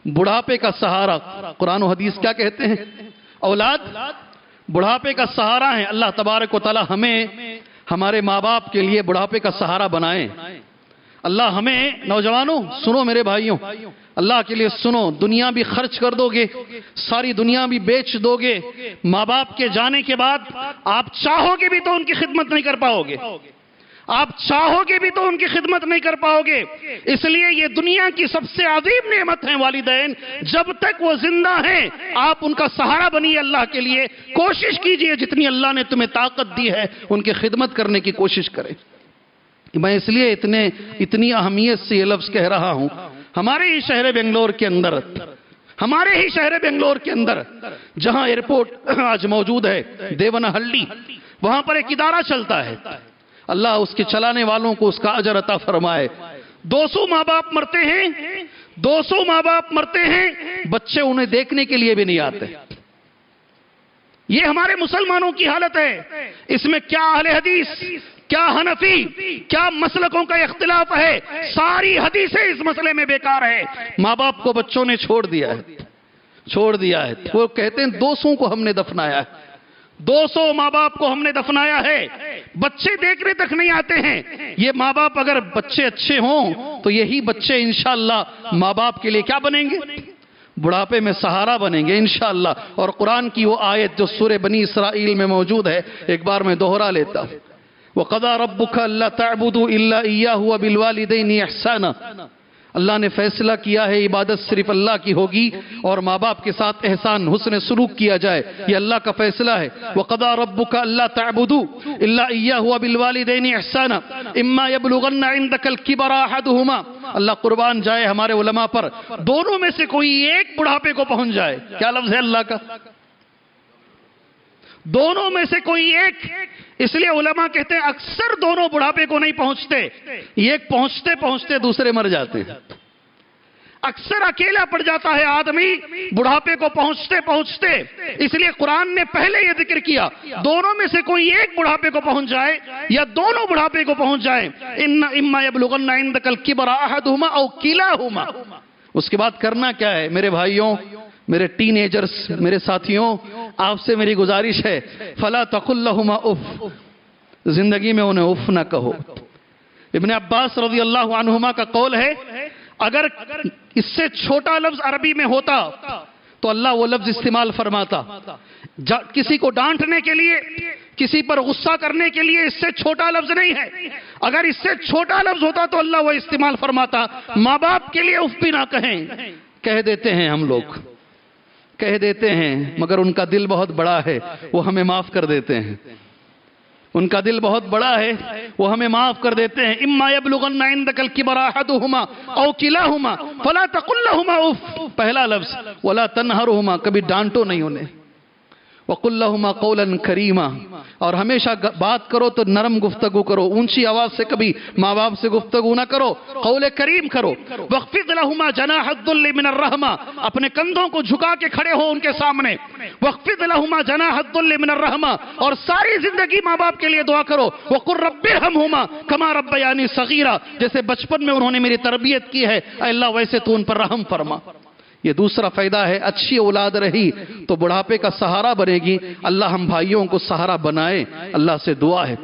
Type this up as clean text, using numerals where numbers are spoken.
بڑھاپے کا سہارا قرآن و حدیث کیا کہتے ہیں؟ اولاد بڑھاپے کا سہارا ہے۔ اللہ تبارک و تعالی ہمیں ہمارے ماں باپ کے لیے بڑھاپے کا سہارا بنائے۔ اللہ ہمیں، نوجوانوں سنو میرے بھائیوں، اللہ کے لیے سنو، دنیا بھی خرچ کر دو گے، ساری دنیا بھی بیچ دو گے، ماں باپ کے جانے کے بعد آپ چاہو گے بھی تو ان کی خدمت نہیں کر پاؤ گے، آپ چاہو گے بھی تو ان کی خدمت نہیں کر پاؤ گے۔ اس لیے یہ دنیا کی سب سے عظیم نعمت ہیں والدین، جب تک وہ زندہ ہیں آپ ان کا سہارا بنیے اللہ کے لیے، کوشش کیجئے جتنی اللہ نے تمہیں طاقت دی ہے ان کی خدمت کرنے کی کوشش کریں۔ میں اس لیے اتنی اہمیت سے یہ لفظ کہہ رہا ہوں، ہمارے ہی شہر بنگلور کے اندر جہاں ایئرپورٹ آج موجود ہے دیونہلّی، وہاں پر ایک ادارہ چلتا ہے، اللہ اس کے چلانے والوں کو اس کا اجر عطا فرمائے۔ 200 ماں باپ مرتے ہیں، 200 ماں باپ مرتے ہیں، بچے انہیں دیکھنے کے لیے بھی نہیں آتے۔ یہ ہمارے مسلمانوں کی حالت ہے۔ اس میں کیا اہل حدیث، کیا حنفی، کیا مسلکوں کا اختلاف ہے، ساری حدیثیں اس مسئلے میں بیکار ہے۔ ماں باپ کو بچوں نے چھوڑ دیا ہے۔ وہ کہتے ہیں 200 کو ہم نے دفنایا ہے، 200 ماں باپ کو ہم نے دفنایا ہے، بچے دیکھنے تک نہیں آتے ہیں۔ یہ ماں باپ اگر بچے اچھے ہوں تو یہی بچے انشاءاللہ ماں باپ کے لیے کیا بنیں گے؟ بڑھاپے میں سہارا بنیں گے انشاءاللہ۔ اور قرآن کی وہ آیت جو سورہ بنی اسرائیل میں موجود ہے، ایک بار میں دوہرا لیتا ہوں، وَقَضَى رَبُّكَ أَلَّا تَعْبُدُوا إِلَّا إِيَّاهُ وَبِالْوَالِدَيْنِ إِحْسَانًا۔ اللہ نے فیصلہ کیا ہے عبادت صرف اللہ کی ہوگی اور ماں باپ کے ساتھ احسان حسن سلوک کیا جائے، یہ اللہ کا فیصلہ ہے۔ وَقَضَى رَبُّكَ أَلَّا تَعْبُدُوا إِلَّا إِيَّاهُ وَبِالْوَالِدَيْنِ إِحْسَانًا إِمَّا يَبْلُغَنَّ عِندَكَ الْكِبَرَ أَحَدُهُمَا۔ اللہ قربان جائے ہمارے علماء پر، دونوں میں سے کوئی ایک بڑھاپے کو پہنچ جائے، کیا لفظ ہے اللہ کا؟ دونوں میں سے کوئی ایک۔ اس لیے علماء کہتے ہیں اکثر دونوں بڑھاپے کو نہیں پہنچتے، ایک پہنچتے دوسرے مر جاتے ہیں۔ اکثر اکیلا پڑ جاتا ہے آدمی بڑھاپے کو پہنچتے۔ اس لیے قرآن نے پہلے یہ ذکر کیا دونوں میں سے کوئی ایک بڑھاپے کو پہنچ جائے یا دونوں بڑھاپے کو پہنچ جائے، اما یبلغن عندک الکبر احدہما او کلاہما۔ اس کے بعد کرنا کیا ہے میرے بھائیوں، میرے ٹین ایجرز، میرے ساتھیوں، آپ سے میری گزارش ہے، فلا تقل لہما اف، زندگی میں انہیں اف نہ کہو۔ ابن عباس رضی اللہ عنہما کا قول ہے، اگر اس سے چھوٹا لفظ عربی میں ہوتا تو اللہ وہ لفظ استعمال فرماتا۔ کسی کو ڈانٹنے کے لیے، کسی پر غصہ کرنے کے لیے اس سے چھوٹا لفظ نہیں ہے۔ اگر اس سے چھوٹا لفظ ہوتا تو اللہ وہ استعمال فرماتا۔ ماں باپ کے لیے اف بھی نہ کہیں، کہہ دیتے ہیں ہم لوگ، کہہ دیتے ہیں، مگر ان کا دل بہت بڑا ہے، وہ ہمیں معاف کر دیتے ہیں۔ ان کا دل بہت بڑا ہے، وہ ہمیں معاف کر دیتے ہیں۔ اما یبلغن عندک الکبر احدہما او کلاہما فلا تقل لہما اف، پہلا لفظ، ولا تنہرہما، کبھی ڈانٹو نہیں انہیں، وقل لہما قولا کریما، اور ہمیشہ بات کرو تو نرم گفتگو کرو، اونچی آواز سے کبھی ماں باپ سے گفتگو نہ کرو، قول کریم کرو۔ واخفض لہما جناح الذل من الرحمہ، اپنے کندھوں کو جھکا کے کھڑے ہو ان کے سامنے، واخفض لہما جناح الذل من الرحمہ، اور ساری زندگی ماں باپ کے لیے دعا کرو، وقل رب ارحمہما کما ربیانی صغیرا، جیسے بچپن میں انہوں نے میری تربیت کی ہے اے اللہ ویسے تو ان پر رحم فرما۔ یہ دوسرا فائدہ ہے، اچھی اولاد رہی تو بڑھاپے کا سہارا بنے گی۔ اللہ ہم بھائیوں کو سہارا بنائے، اللہ سے دعا ہے۔